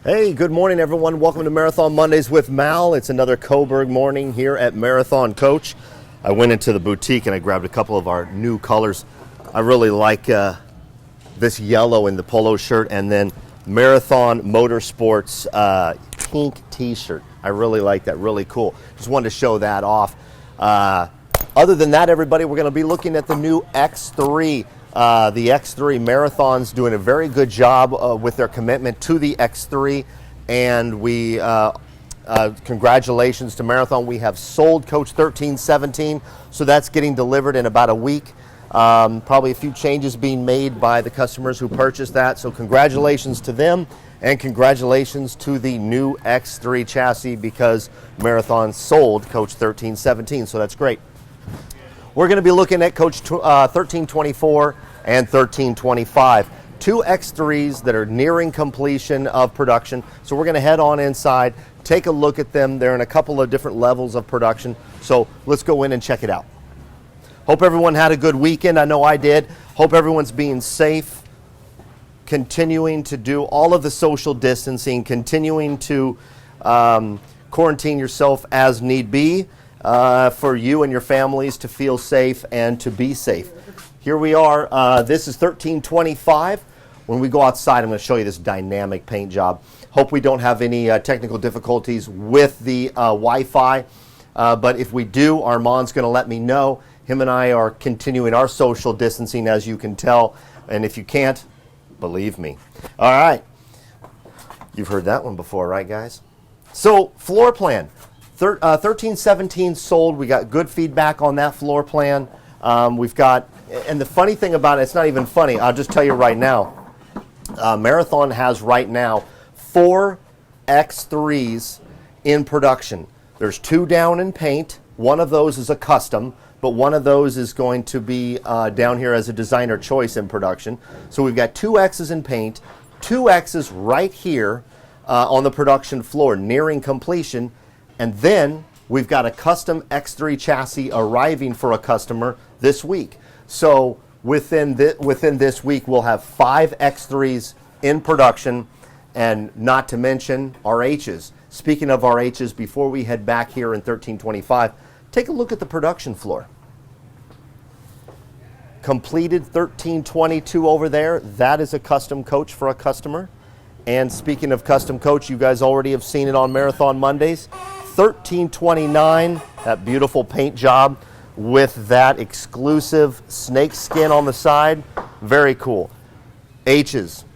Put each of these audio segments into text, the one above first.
Hey, good morning, everyone. Welcome to Marathon Mondays with Mal. It's another Coburg morning here at Marathon Coach. I went into the boutique and I grabbed a couple of our new colors. I really like this yellow in the polo shirt and then Marathon Motorsports pink t-shirt. I really like that, really cool. Just wanted to show that off. Other than that, everybody, we're going to be looking at the new X3. The X3 Marathon's doing a very good job with their commitment to the X3, and we congratulations to Marathon. We have sold Coach 1317, so that's getting delivered in about a week. Probably a few changes being made by the customers who purchased that, so congratulations to them, and congratulations to the new X3 chassis because Marathon sold Coach 1317, so that's great. We're going to be looking at Coach 1324 and 1325, two X3s that are nearing completion of production. So we're going to head on inside, take a look at them. They're in a couple of different levels of production. So let's go in and check it out. Hope everyone had a good weekend. I know I did. Hope everyone's being safe, continuing to do all of the social distancing, continuing to quarantine yourself as need be. For you and your families to feel safe and to be safe. Here we are. This is 1325. When we go outside, I'm going to show you this dynamic paint job. Hope we don't have any technical difficulties with the Wi-Fi. But if we do, Armand's going to let me know. Him and I are continuing our social distancing, as you can tell. And if you can't, believe me. All right. You've heard that one before, right, guys? So, floor plan. 1317 sold. We got good feedback on that floor plan. We've got, and the funny thing about it, it's not even funny. I'll just tell you right now. Marathon has right now 4 X3s in production. There's 2 down in paint. One of those is a custom, but one of those is going to be down here as a designer choice in production. So we've got 2 X's in paint, 2 X's right here on the production floor, nearing completion. And then we've got a custom X3 chassis arriving for a customer this week. So within this week, we'll have 5 X3s in production, and not to mention RHs. Speaking of RHs, before we head back here in 1325, take a look at the production floor. Completed 1322 over there. That is a custom coach for a customer. And speaking of custom coach, you guys already have seen it on Marathon Mondays. 1329, that beautiful paint job with that exclusive snake skin on the side. Very cool. H's,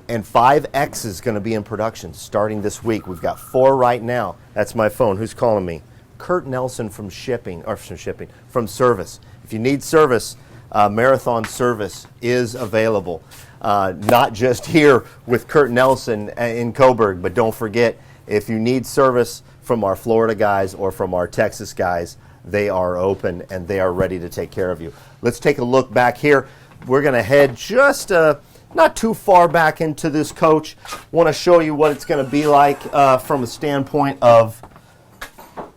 and 5 X's going to be in production starting this week. We've got 4 right now. That's my phone. Who's calling me? Kurt Nelson from from service. If you need service, Marathon service is available. Not just here with Kurt Nelson in Coburg, but don't forget, if you need service from our Florida guys or from our Texas guys, they are open and they are ready to take care of you. Let's take a look back here. We're going to head just not too far back into this coach. Want to show you what it's going to be like from a standpoint of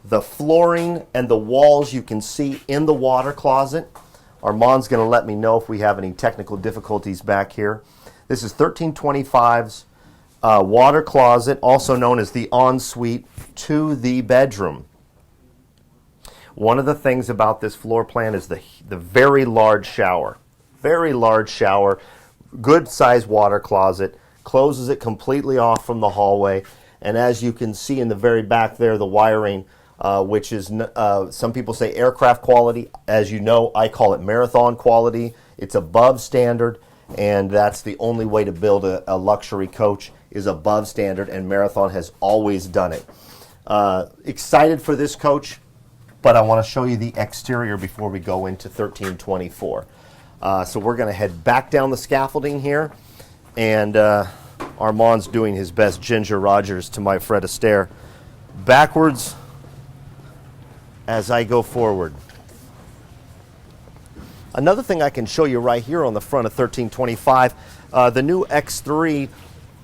the flooring and the walls you can see in the water closet. Armand's going to let me know if we have any technical difficulties back here. This is 1325's water closet, also known as the ensuite to the bedroom. One of the things about this floor plan is the very large shower. Very large shower, good sized water closet, closes it completely off from the hallway. And as you can see in the very back there, the wiring, which is, some people say aircraft quality. As you know, I call it Marathon quality. It's above standard, and that's the only way to build a luxury coach is above standard, and Marathon has always done it. Excited for this coach, but I want to show you the exterior before we go into 1324. So we're going to head back down the scaffolding here, and Armand's doing his best Ginger Rogers to my Fred Astaire. Backwards as I go forward. Another thing I can show you right here on the front of 1325, the new X3,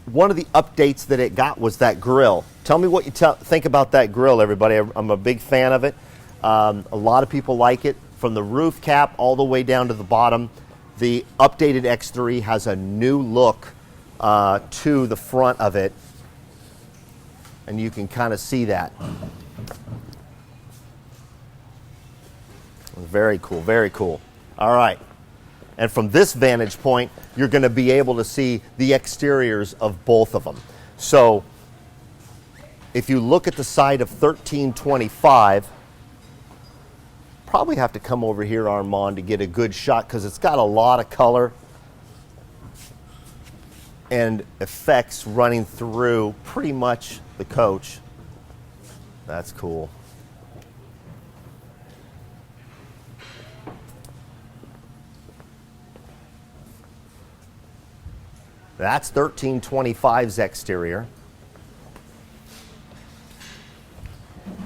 one of the updates that it got was that grill. Tell me what you think about that grill, everybody. I'm a big fan of it. A lot of people like it. From the roof cap all the way down to the bottom, the updated X3 has a new look to the front of it, and you can kind of see that. Very cool, very cool. All right. And from this vantage point, you're going to be able to see the exteriors of both of them. So if you look at the side of 1325, probably have to come over here, Armand, to get a good shot because it's got a lot of color and effects running through pretty much the coach. That's cool. That's 1325's exterior.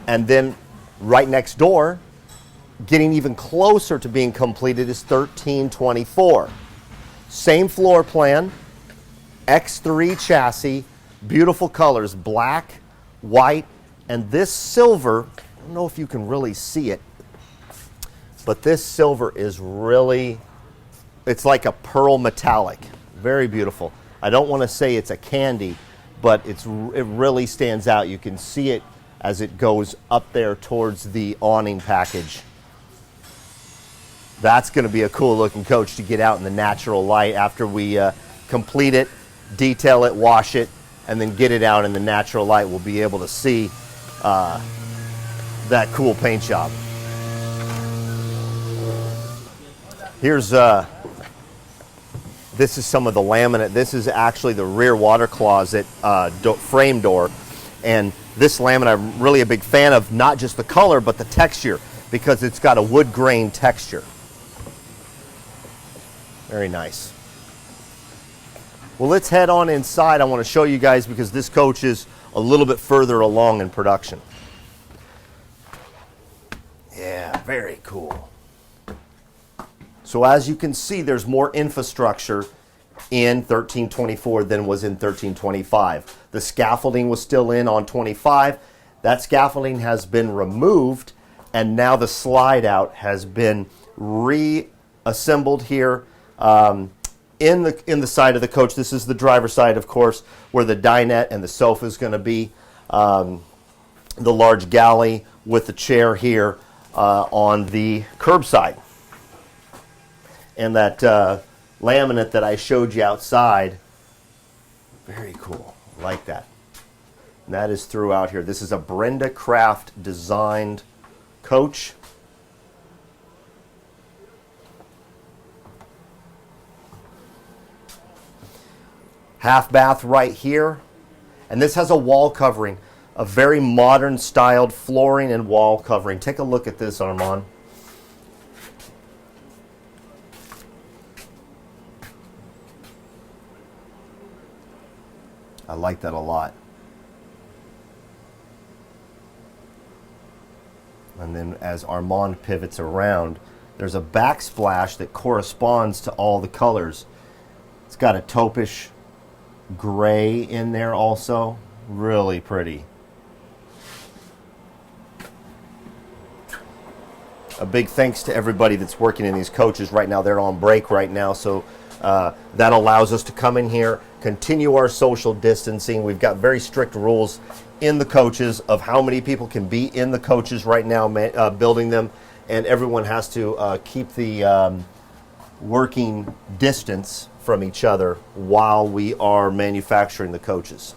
And then right next door, getting even closer to being completed, is 1324. Same floor plan, X3 chassis, beautiful colors, black, white, and this silver, I don't know if you can really see it, but this silver is really, it's like a pearl metallic. Very beautiful. I don't want to say it's a candy, but it really stands out. You can see it as it goes up there towards the awning package. That's going to be a cool looking coach to get out in the natural light after we complete it, detail it, wash it, and then get it out in the natural light. We'll be able to see that cool paint job. Here's this is some of the laminate. This is actually the rear water closet frame door. And this laminate I'm really a big fan of, not just the color, but the texture, because it's got a wood grain texture. Very nice. Well, let's head on inside. I want to show you guys because this coach is a little bit further along in production. Yeah, very cool. So as you can see, there's more infrastructure in 1324 than was in 1325. The scaffolding was still in on 25. That scaffolding has been removed, and now the slide out has been reassembled here in the side of the coach. This is the driver's side, of course, where the dinette and the sofa is going to be. The large galley with the chair here on the curbside. And that laminate that I showed you outside, very cool. I like that. And that is throughout here. This is a Brenda Craft designed coach. Half bath right here. And this has a wall covering, a very modern styled flooring and wall covering. Take a look at this, Armand. I like that a lot. And then as Armand pivots around, there's a backsplash that corresponds to all the colors. It's got a taupish gray in there also. Really pretty. A big thanks to everybody that's working in these coaches right now. They're on break right now, so that allows us to come in here, continue our social distancing. We've got very strict rules in the coaches of how many people can be in the coaches right now building them, and everyone has to keep the working distance from each other while we are manufacturing the coaches.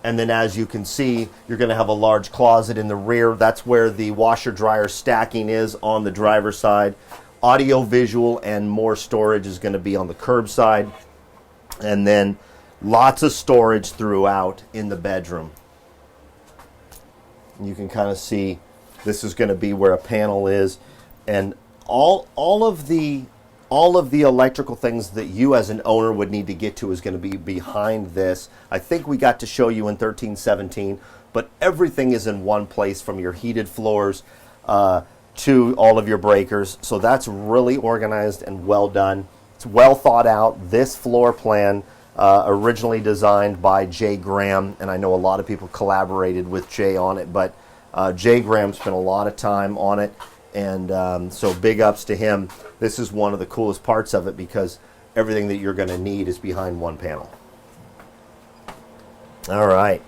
And then as you can see, you're going to have a large closet in the rear. That's where the washer dryer stacking is on the driver's side. Audio, visual, and more storage is going to be on the curb side. And then lots of storage throughout in the bedroom. You can kind of see this is going to be where a panel is. And all of the electrical things that you as an owner would need to get to is going to be behind this. I think we got to show you in 1317, but everything is in one place, from your heated floors to all of your breakers. So that's really organized and well done. It's well thought out. This floor plan originally designed by Jay Graham, and I know a lot of people collaborated with Jay on it, but Jay Graham spent a lot of time on it, And so big ups to him. This is one of the coolest parts of it because everything that you're going to need is behind one panel. All right.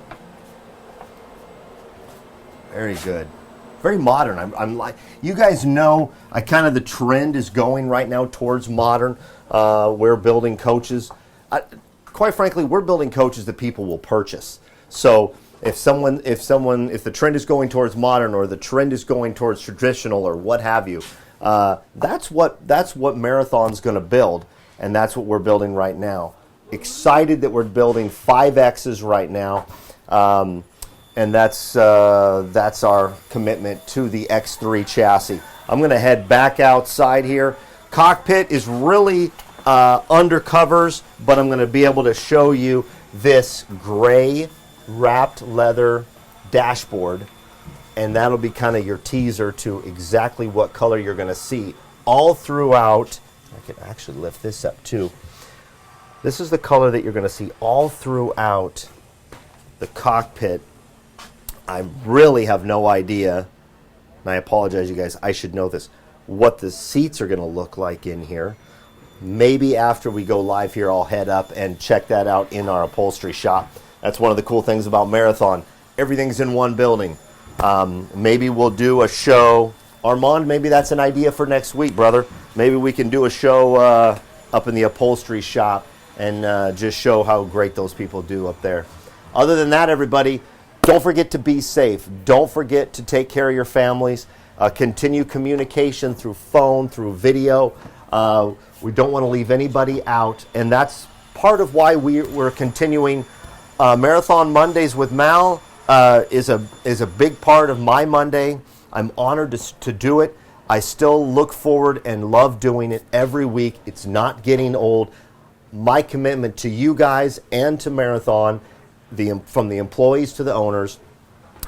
Very good. Very modern. I'm like, you guys know, the trend is going right now towards modern. We're building coaches. Quite frankly, we're building coaches that people will purchase. So if the trend is going towards modern or the trend is going towards traditional or what have you, that's what Marathon's going to build, and that's what we're building right now. Excited that we're building 5Xs right now. And that's our commitment to the X3 chassis. I'm going to head back outside here. Cockpit is really under covers, but I'm going to be able to show you this gray wrapped leather dashboard, and that'll be kind of your teaser to exactly what color you're going to see all throughout. I can actually lift this up too. This is the color that you're going to see all throughout the cockpit. I really have no idea, and I apologize, you guys, I should know this, what the seats are going to look like in here. Maybe after we go live here, I'll head up and check that out in our upholstery shop. That's one of the cool things about Marathon. Everything's in one building. Maybe we'll do a show. Armand, maybe that's an idea for next week, brother. Maybe we can do a show up in the upholstery shop and just show how great those people do up there. Other than that, everybody, don't forget to be safe. Don't forget to take care of your families. Continue communication through phone, through video. We don't want to leave anybody out, and that's part of why we're continuing Marathon Mondays with Mal. Is a big part of my Monday. I'm honored to do it. I still look forward and love doing it every week. It's not getting old. My commitment to you guys and to Marathon, from the employees to the owners,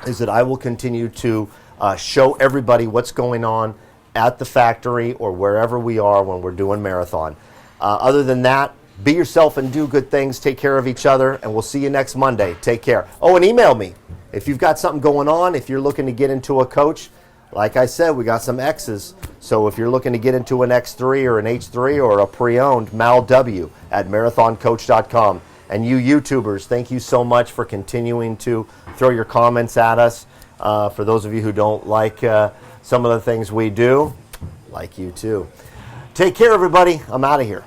is that I will continue to show everybody what's going on at the factory or wherever we are when we're doing Marathon. Other than that, be yourself and do good things. Take care of each other, and we'll see you next Monday. Take care. Oh, and email me. If you've got something going on, if you're looking to get into a coach, like I said, we got some X's. So if you're looking to get into an X3 or an H3 or a pre-owned, malw@marathoncoach.com. And you YouTubers, thank you so much for continuing to throw your comments at us. For those of you who don't like some of the things we do, like you too. Take care, everybody. I'm out of here.